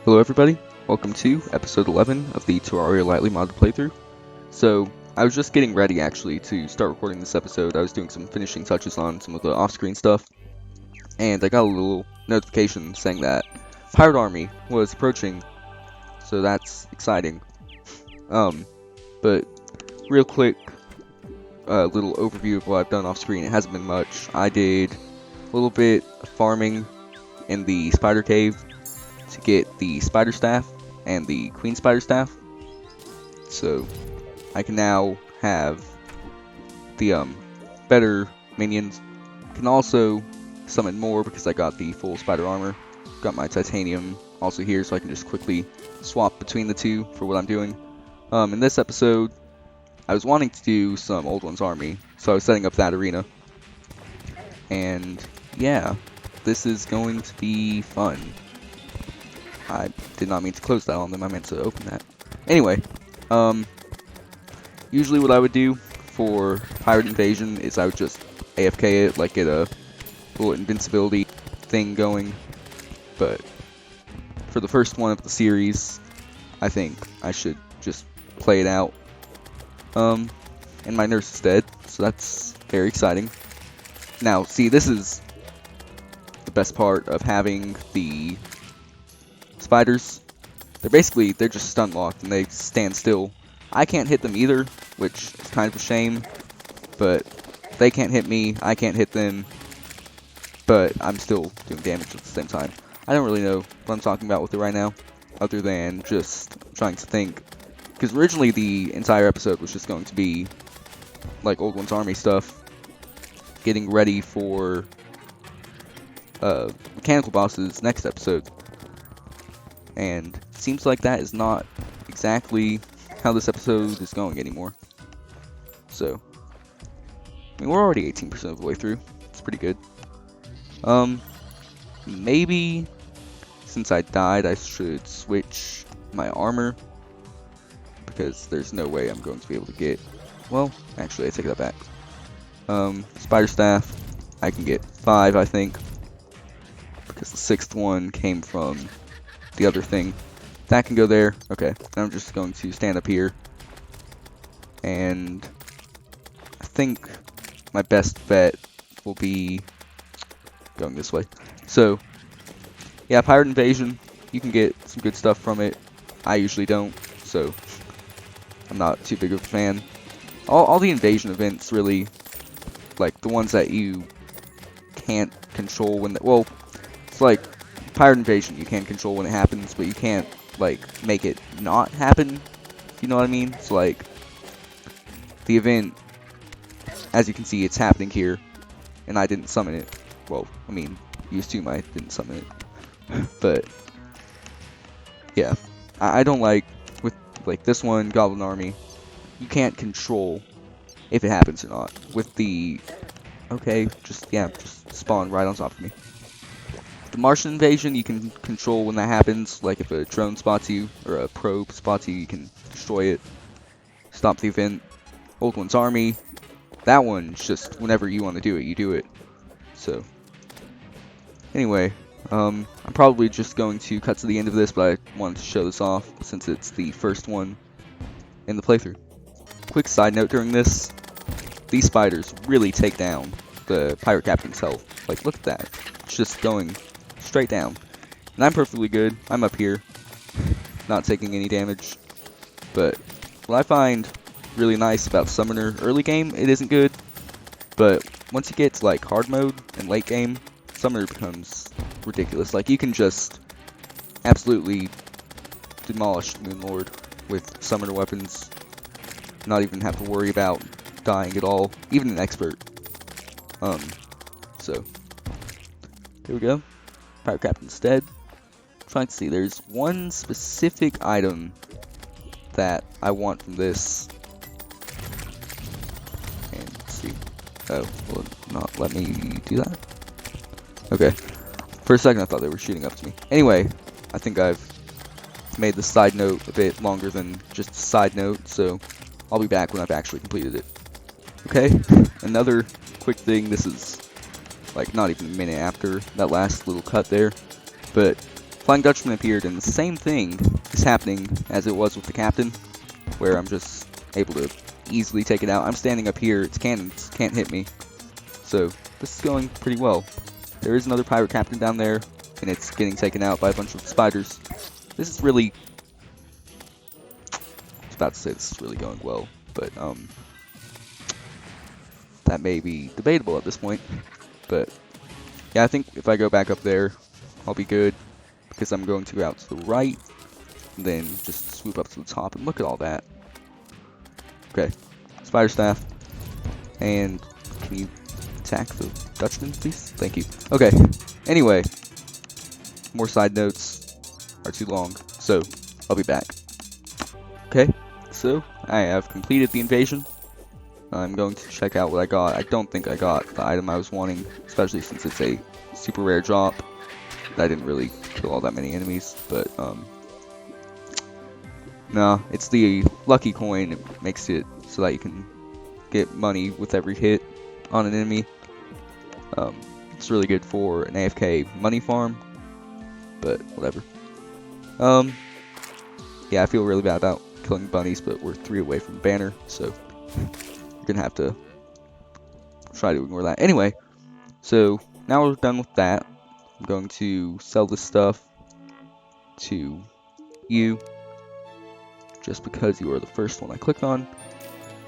Hello everybody, welcome to episode 11 of the Terraria lightly modded playthrough. So, I was just getting ready actually to start recording this episode. I was doing some finishing touches on some of the off-screen stuff, and I got a little notification saying that Pirate Army was approaching, so that's exciting. But real quick, little overview of what I've done off-screen. It hasn't been much. I did a little bit of farming in the spider cave to get the spider staff and the queen spider staff, so I can now have the better minions. Can also summon more because I got the full spider armor. Got my titanium also here, so I can just quickly swap between the two for what I'm doing. In this episode, I was wanting to do some Old One's army, so I was setting up that arena. And yeah, this is going to be fun. I did not mean to close that on them, I meant to open that. Anyway, usually what I would do for Pirate Invasion is I would just AFK it, like get a little invincibility thing going. But for the first one of the series, I think I should just play it out. And my nurse is dead, so that's very exciting. Now, see, this is the best part of having the spiders. They're just stun locked and they stand still. I can't hit them either, which is kind of a shame, but they can't hit me, I can't hit them, but I'm still doing damage at the same time. I don't really know what I'm talking about with it right now, other than just trying to think, because originally the entire episode was just going to be like Old One's army stuff, getting ready for mechanical bosses next episode. And it seems like that is not exactly how this episode is going anymore. So, I mean, we're already 18% of the way through. It's pretty good. Maybe since I died, I should switch my armor, because there's no way I'm going to be able to get. Well, actually, I take that back. Spider staff, I can get 5, I think, because the 6th one came from the other thing. That can go there. Okay, I'm just going to stand up here, and I think my best bet will be going this way. So yeah, Pirate Invasion, you can get some good stuff from it. I usually don't, so I'm not too big of a fan. All the invasion events, really, like the ones that you can't control when well, it's like Pirate Invasion, you can control when it happens, but you can't, like, make it not happen, if you know what I mean? So, like, the event, as you can see, it's happening here, and I didn't summon it. Well, I mean, you assume I didn't summon it. But, yeah, I don't like, with, like, this one, Goblin Army, you can't control if it happens or not. With the, okay, just spawn right on top of me. The Martian Invasion, you can control when that happens, like if a drone spots you, or a probe spots you, you can destroy it, stop the event. Old One's Army, that one's just whenever you want to do it, you do it. So, anyway, I'm probably just going to cut to the end of this, but I wanted to show this off, since it's the first one in the playthrough. Quick side note during this, these spiders really take down the pirate captain's health. Like, look at that. It's just going straight down. And I'm perfectly good. I'm up here, not taking any damage. But what I find really nice about Summoner early game, it isn't good. But once you get to like hard mode and late game, Summoner becomes ridiculous. Like, you can just absolutely demolish Moonlord with Summoner weapons. Not even have to worry about dying at all. Even an expert. So here we go. Pirate Captain's dead. Trying to see, there's one specific item that I want from this. And let's see. Oh, will it not let me do that? Okay. For a second I thought they were shooting up to me. Anyway, I think I've made the side note a bit longer than just a side note, so I'll be back when I've actually completed it. Okay, another quick thing, this is like not even a minute after that last little cut there, but Flying Dutchman appeared, and the same thing is happening as it was with the captain, where I'm just able to easily take it out. I'm standing up here, its cannons can't hit me, so this is going pretty well. There is another pirate captain down there, and it's getting taken out by a bunch of spiders. This is really... I was about to say this is really going well, but that may be debatable at this point. But yeah, I think if I go back up there, I'll be good, because I'm going to go out to the right, and then just swoop up to the top, and look at all that. Okay, spider staff, and can you attack the Dutchman, please? Thank you. Okay, anyway, more side notes are too long, so I'll be back. Okay, so I have completed the invasion. I'm going to check out what I got. I don't think I got the item I was wanting, especially since it's a super rare drop. I didn't really kill all that many enemies, but no, it's the lucky coin. It makes it so that you can get money with every hit on an enemy. It's really good for an AFK money farm, but whatever. Yeah, I feel really bad about killing bunnies, but we're 3 away from banner, so you're gonna have to try to ignore that. Anyway, so now we're done with that. I'm going to sell this stuff to you, just because you are the first one I clicked on.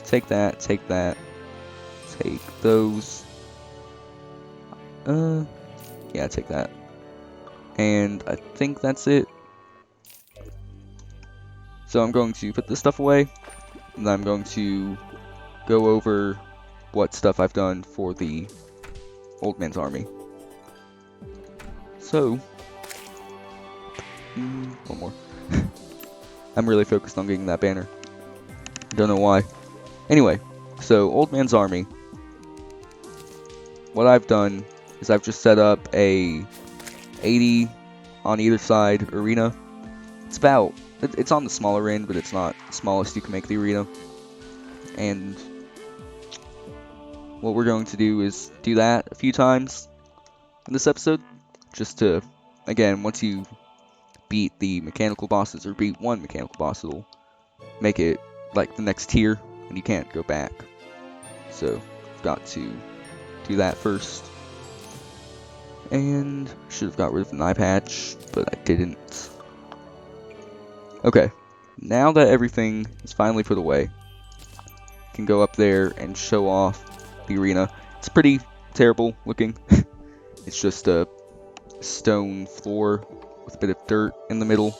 Take that, take those. Yeah, take that. And I think that's it. So I'm going to put this stuff away, and I'm going to go over what stuff I've done for the old man's army. So, one more. I'm really focused on getting that banner. Don't know why. Anyway, so old man's army. What I've done is I've just set up a 80 on either side arena. It's on the smaller end, but it's not the smallest you can make the arena. And what we're going to do is do that a few times in this episode, just to, again, once you beat the mechanical bosses, or beat one mechanical boss, it'll make it like the next tier, and you can't go back. So, I've got to do that first. And should have got rid of an eye patch, but I didn't. Okay, now that everything is finally put away, I can go up there and show off the arena. It's pretty terrible looking. It's just a stone floor with a bit of dirt in the middle.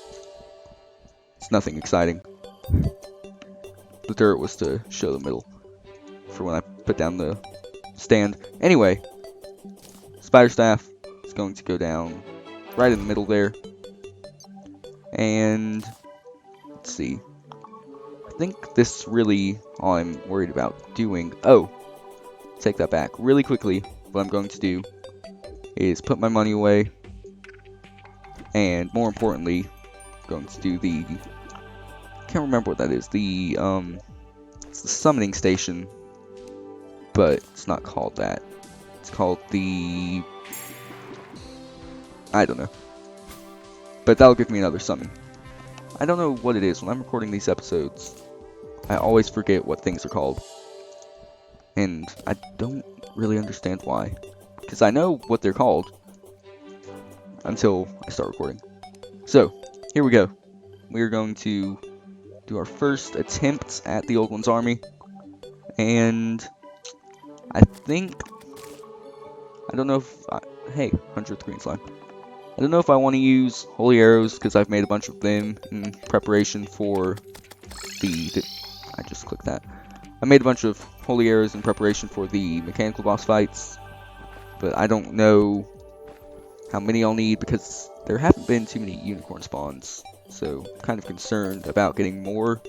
It's nothing exciting. The dirt was to show the middle for when I put down the stand. Anyway, spider staff is going to go down right in the middle there. And let's see. I think this is really all I'm worried about doing. Oh, take that back. Really quickly, what I'm going to do is put my money away. And more importantly, I'm going to do the... I can't remember what that is. It's the summoning station. But it's not called that. It's called the... I don't know. But that'll give me another summon. I don't know what it is. When I'm recording these episodes, I always forget what things are called. And I don't really understand why. Because I know what they're called until I start recording. So, here we go. We are going to do our first attempt at the old one's army. And I think... I don't know if... hey, 100th green slime. I don't know if I want to use holy arrows, because I've made a bunch of them in preparation for the... I just clicked that. I made a bunch of holy arrows in preparation for the mechanical boss fights, but I don't know how many I'll need, because there haven't been too many unicorn spawns, so I'm kind of concerned about getting more.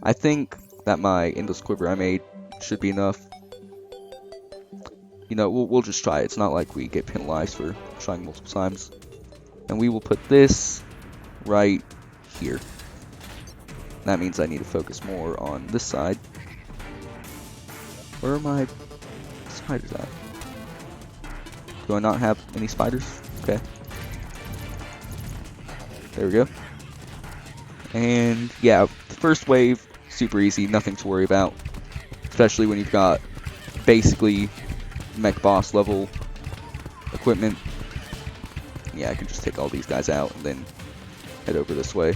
I think that my endless quiver I made should be enough. You know, we'll just try it. It's not like we get penalized for trying multiple times. And we will put this right here. That means I need to focus more on this side. Where are my spiders at? Do I not have any spiders? Okay. There we go. And yeah, the first wave, super easy, nothing to worry about. Especially when you've got basically mech boss level equipment. Yeah, I can just take all these guys out and then head over this way.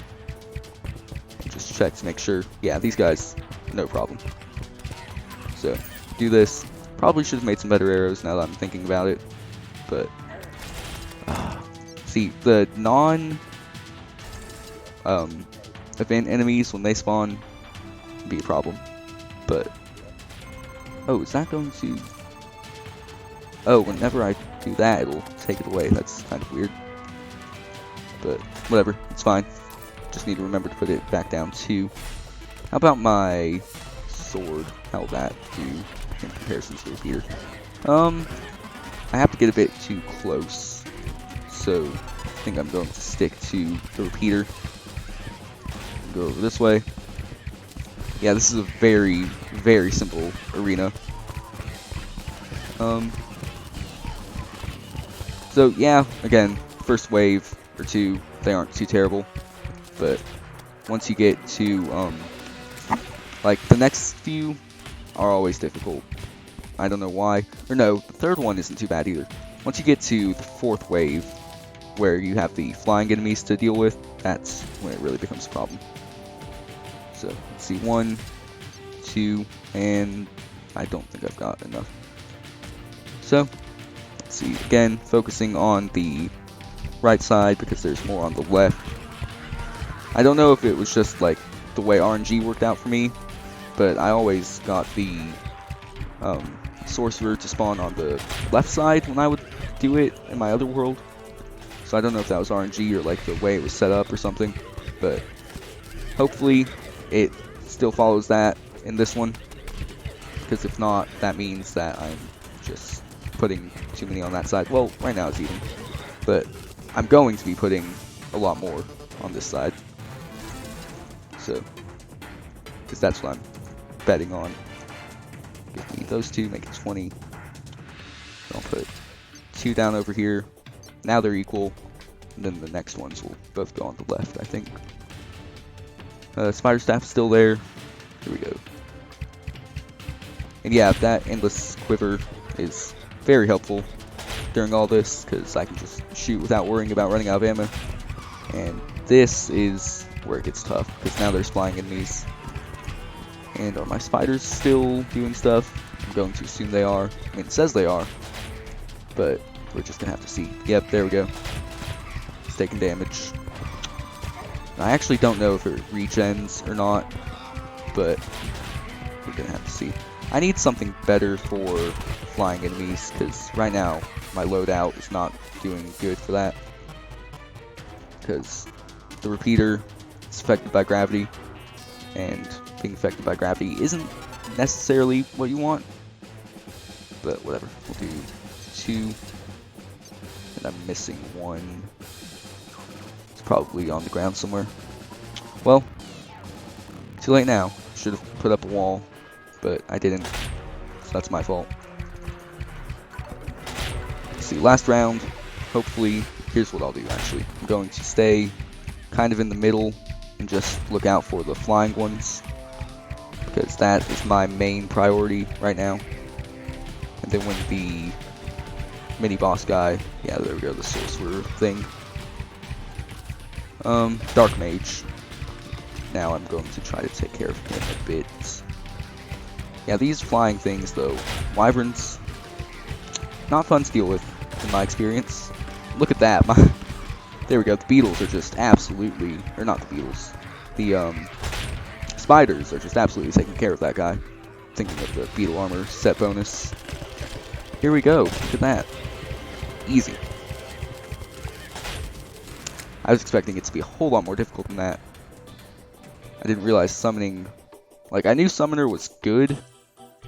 And just check to make sure. Yeah, these guys, no problem. So, do this. Probably should have made some better arrows now that I'm thinking about it. But, see, the event enemies, when they spawn, can be a problem. But, oh, is that going to... Oh, whenever I do that, it'll take it away. That's kind of weird. But, whatever. It's fine. Just need to remember to put it back down, too. How about my sword? How will that do in comparison to here? I have to get a bit too close. So, I think I'm going to stick to the repeater. Go over this way. Yeah, this is a very, very simple arena. So yeah, again, first wave or two, they aren't too terrible. But once you get to, like, the next few are always difficult. I don't know why. Or no, the third one isn't too bad either. Once you get to the fourth wave, where you have the flying enemies to deal with, that's when it really becomes a problem. So, let's see, 1, 2, and I don't think I've got enough. So, let's see, again, focusing on the right side because there's more on the left. I don't know if it was just like the way RNG worked out for me, but I always got the sorcerer to spawn on the left side when I would do it in my other world. So I don't know if that was RNG or like the way it was set up or something, but hopefully it still follows that in this one, because if not, that means that I'm just putting too many on that side. Well, right now it's even, but I'm going to be putting a lot more on this side. So, because that's what I'm betting on. Give me those two, make it 20. I'll put 2 down over here. Now they're equal. And then the next ones will both go on the left, I think. Spider staff is still there. Here we go. And yeah, that endless quiver is very helpful during all this, because I can just shoot without worrying about running out of ammo. And this is where it gets tough, because now there's flying enemies. And are my spiders still doing stuff? I'm going to assume they are. I mean, it says they are, but we're just gonna have to see. Yep, there we go. It's taking damage. I actually don't know if it regens or not, but we're gonna have to see. I need something better for flying enemies, because right now my loadout is not doing good for that. Because the repeater is affected by gravity, and being affected by gravity isn't necessarily what you want. But whatever, we'll do 2. And I'm missing 1. It's probably on the ground somewhere. Well, too late now. Should have put up a wall, but I didn't. So that's my fault. Let's see, last round. Hopefully, here's what I'll do actually. I'm going to stay kind of in the middle and just look out for the flying ones, because that is my main priority right now. And then when the mini boss guy, yeah, there we go, the sorcerer thing. Dark Mage. Now I'm going to try to take care of him a bit. Yeah, these flying things though, wyverns, not fun to deal with in my experience. Look at that. There we go, the beetles are just absolutely, or not the beetles, the spiders are just absolutely taking care of that guy. Thinking of the beetle armor set bonus. Here we go, look at that. Easy. I was expecting it to be a whole lot more difficult than that. I didn't realize summoning, like I knew summoner was good,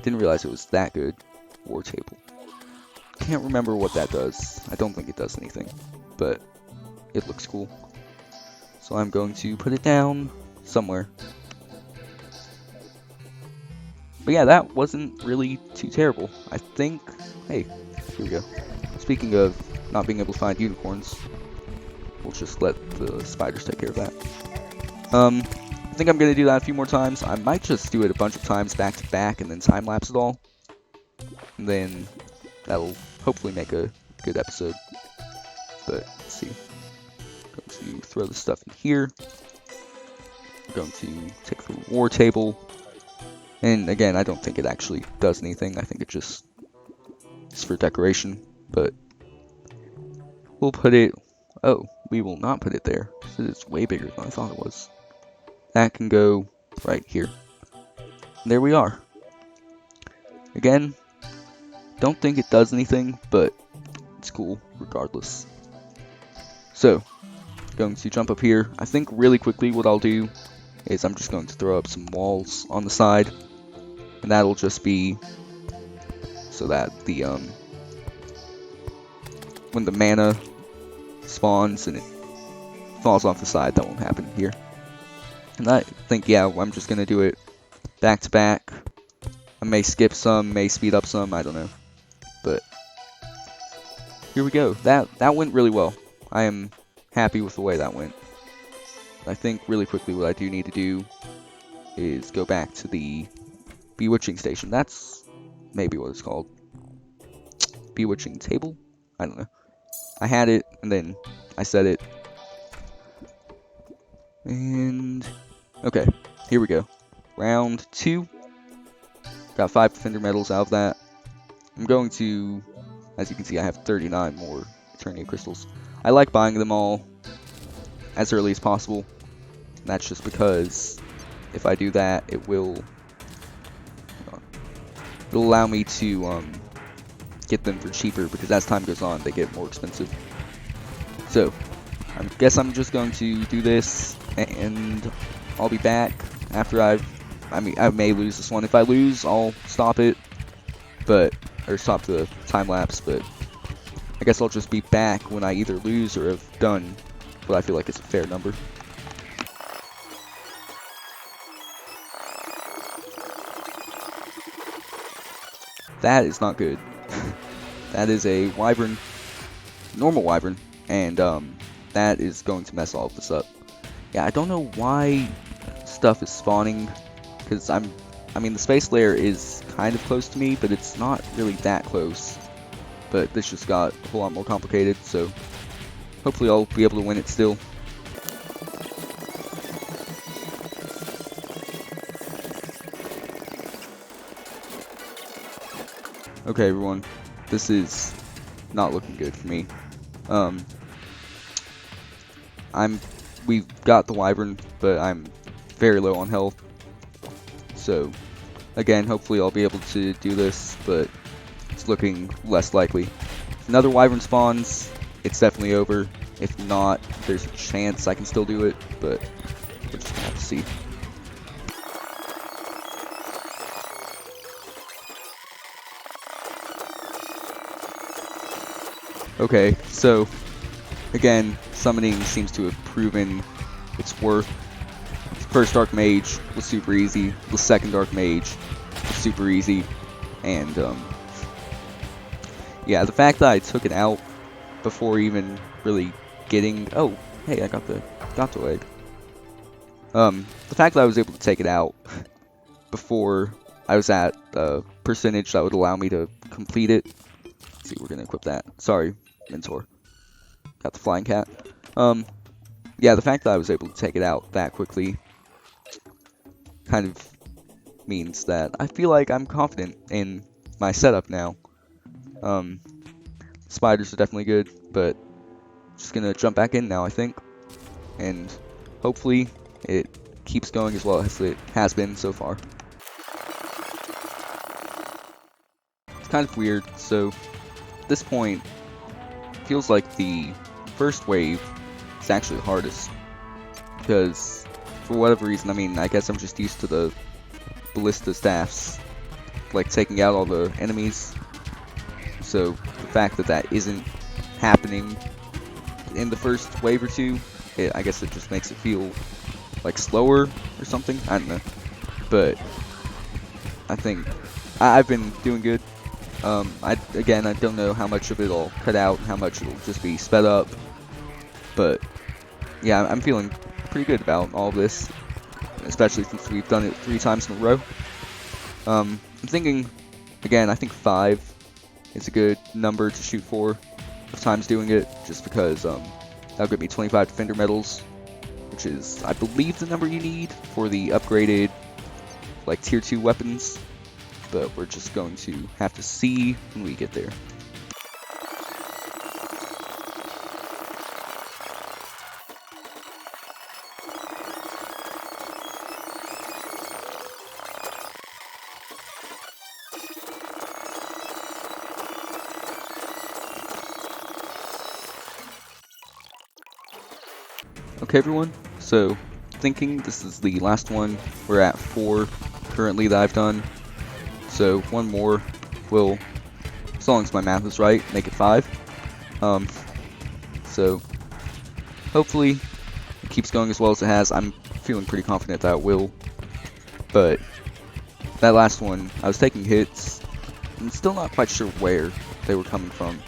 didn't realize it was that good. War table. Can't remember what that does. I don't think it does anything, but it looks cool. So I'm going to put it down somewhere. But yeah, that wasn't really too terrible. I think, hey, here we go. Speaking of not being able to find unicorns, we'll just let the spiders take care of that. I think I'm going to do that a few more times. I might just do it a bunch of times back to back and then time-lapse it all. And then that'll hopefully make a good episode. But let's see. I'm going to throw the stuff in here. I'm going to take the war table. And again, I don't think it actually does anything. I think it just is for decoration. But we'll put it... Oh, we will not put it there. It's way bigger than I thought it was. That can go right here. And there we are. Again, don't think it does anything, but it's cool regardless. So, going to jump up here. I think really quickly what I'll do is I'm just going to throw up some walls on the side. And that'll just be so that the when the mana spawns and it falls off the side, that won't happen here. And I think, yeah, I'm just going to do it back to back. I may skip some, may speed up some, I don't know. But here we go. That went really well. I am happy with the way that went. I think really quickly what I do need to do is go back to the Bewitching Station. That's maybe what it's called. Bewitching Table? I don't know. I had it, and then I said it. And... okay, here we go. Round 2. Got 5 Defender medals out of that. I'm going to... as you can see, I have 39 more Eternia crystals. I like buying them all as early as possible. And that's just because if I do that, it will... it'll allow me to get them for cheaper, because as time goes on, they get more expensive. So, I guess I'm just going to do this, and I'll be back after I may lose this one. If I lose, I'll stop it, or stop the time lapse, but I guess I'll just be back when I either lose or have done what I feel like is a fair number. That is not good. That is a wyvern, normal wyvern, and that is going to mess all of this up. Yeah, I don't know why stuff is spawning, because I mean the space layer is kind of close to me, but it's not really that close. But this just got a whole lot more complicated, so hopefully I'll be able to win it still. Okay, everyone, this is not looking good for me. We've got the wyvern, but I'm very low on health. So, again, hopefully I'll be able to do this, but it's looking less likely. If another wyvern spawns, it's definitely over. If not, there's a chance I can still do it, but we're just gonna have to see. Okay, so again, summoning seems to have proven its worth. The first Dark Mage was super easy, the second Dark Mage was super easy, and yeah, the fact that I took it out before even really getting... oh, hey, I got the egg. The fact that I was able to take it out before I was at the percentage that would allow me to complete it. Let's see, we're gonna equip that. Sorry, Mentor. Got the flying cat. Yeah, the fact that I was able to take it out that quickly kind of means that I feel like I'm confident in my setup now. Spiders are definitely good, but just gonna jump back in now, I think. And hopefully it keeps going as well as it has been so far. It's kind of weird, so at this point, it feels like the first wave is actually the hardest. Because, for whatever reason, I mean, I guess I'm just used to the ballista staffs, like taking out all the enemies. So, the fact that that isn't happening in the first wave or two, I guess it just makes it feel like slower or something. I don't know. But I think I've been doing good. Again, I don't know how much of it'll cut out and how much it'll just be sped up. But yeah, I'm feeling pretty good about all of this, especially since we've done it 3 times in a row. I'm thinking, again, I think 5 is a good number to shoot for of times doing it, just because that'll get me 25 defender medals, which is, I believe, the number you need for the upgraded, like, tier 2 weapons, but we're just going to have to see when we get there. Okay, everyone, so thinking this is the last one. We're at 4 currently that I've done, so one more will, as long as my math is right, make it 5. So hopefully it keeps going as well as it has. I'm feeling pretty confident that it will, but that last one, I was taking hits, and still not quite sure where they were coming from,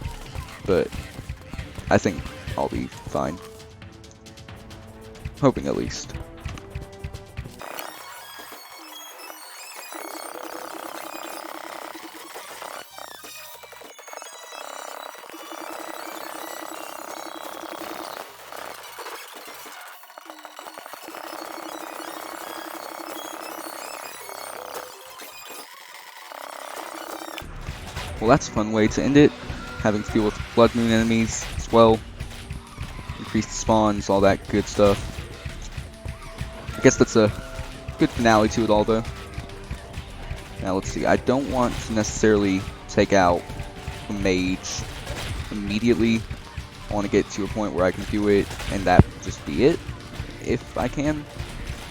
but I think I'll be fine. Hoping at least. Well, that's a fun way to end it, having to deal with Blood Moon enemies as well, increased spawns, all that good stuff. I guess that's a good finale to it all, though. Now, let's see, I don't want to necessarily take out a mage immediately. I want to get to a point where I can do it, and that would just be it, if I can.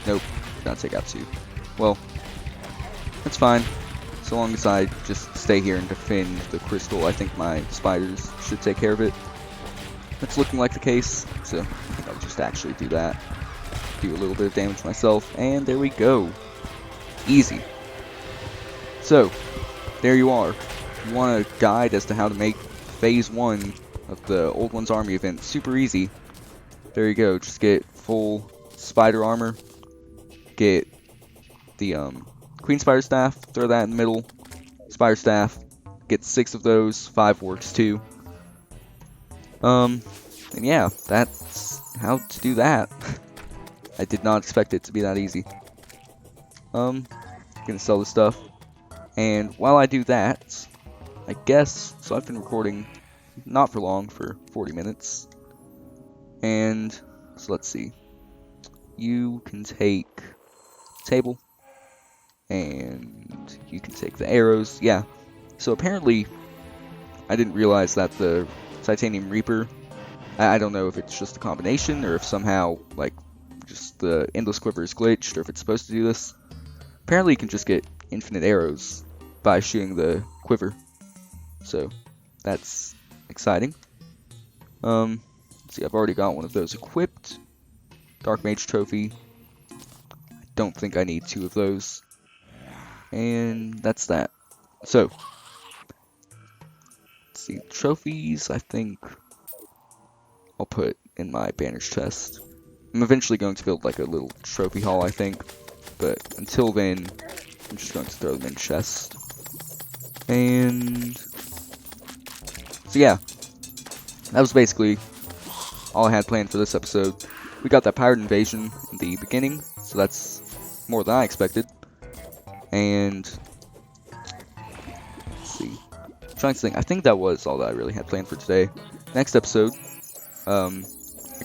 Nope, gotta take out 2. Well, that's fine. So long as I just stay here and defend the crystal, I think my spiders should take care of it. That's looking like the case, so I think I'll just actually do that. Do a little bit of damage myself, and there we go. Easy. So, there you are. If you want a guide as to how to make Phase 1 of the Old One's Army event super easy, there you go. Just get full spider armor, get the Queen Spider Staff, throw that in the middle, Spider Staff, get 6 of those, 5 works too. And yeah, that's how to do that. I did not expect it to be that easy. Gonna sell this stuff, and while I do that, I guess, so I've been recording not for long, for 40 minutes, and so let's see, you can take table, and you can take the arrows. Yeah, so apparently I didn't realize that the Titanium Reaper, I don't know if it's just a combination or if somehow like just the endless quiver is glitched or if it's supposed to do this. Apparently you can just get infinite arrows by shooting the quiver, so that's exciting. Let's see, I've already got one of those equipped. Dark Mage Trophy. I don't think I need 2 of those. And that's that. So, let's see, trophies, I think I'll put in my banner's chest. I'm eventually going to build like a little trophy haul, I think, but until then, I'm just going to throw them in chest. And so yeah, that was basically all I had planned for this episode. We got that pirate invasion in the beginning, so that's more than I expected. And let's see, I'm trying to think. I think that was all that I really had planned for today. Next episode, I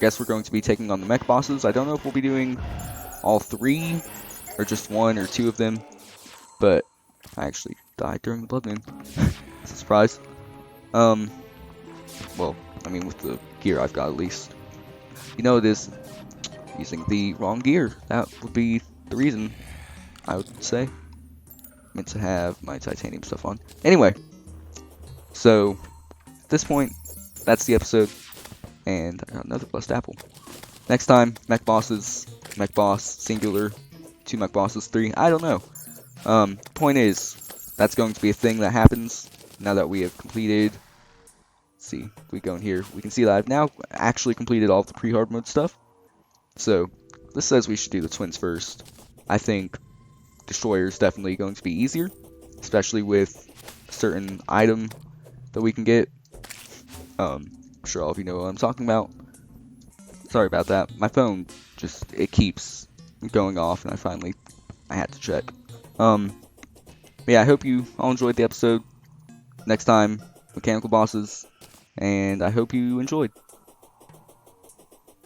guess we're going to be taking on the mech bosses. I don't know if we'll be doing all 3 or just 1 or 2 of them, but I actually died during the Blood Moon. It's a surprise. Well, I mean, with the gear I've got at least. You know it is. Using the wrong gear. That would be the reason, I would say. Meant to have my titanium stuff on. Anyway, so at this point, that's the episode, and I got another blessed apple. Next time, mech bosses, mech boss, singular, 2 mech bosses, 3, I don't know. Point is, that's going to be a thing that happens now that we have completed. Let's see, if we go in here, we can see that I've now actually completed all of the pre-hard mode stuff. So this says we should do the twins first. I think Destroyer is definitely going to be easier, especially with a certain item that we can get. I'm sure all of you know what I'm talking about. Sorry about that. My phone it keeps going off, and I had to check. Yeah, I hope you all enjoyed the episode. Next time, mechanical bosses, and I hope you enjoyed.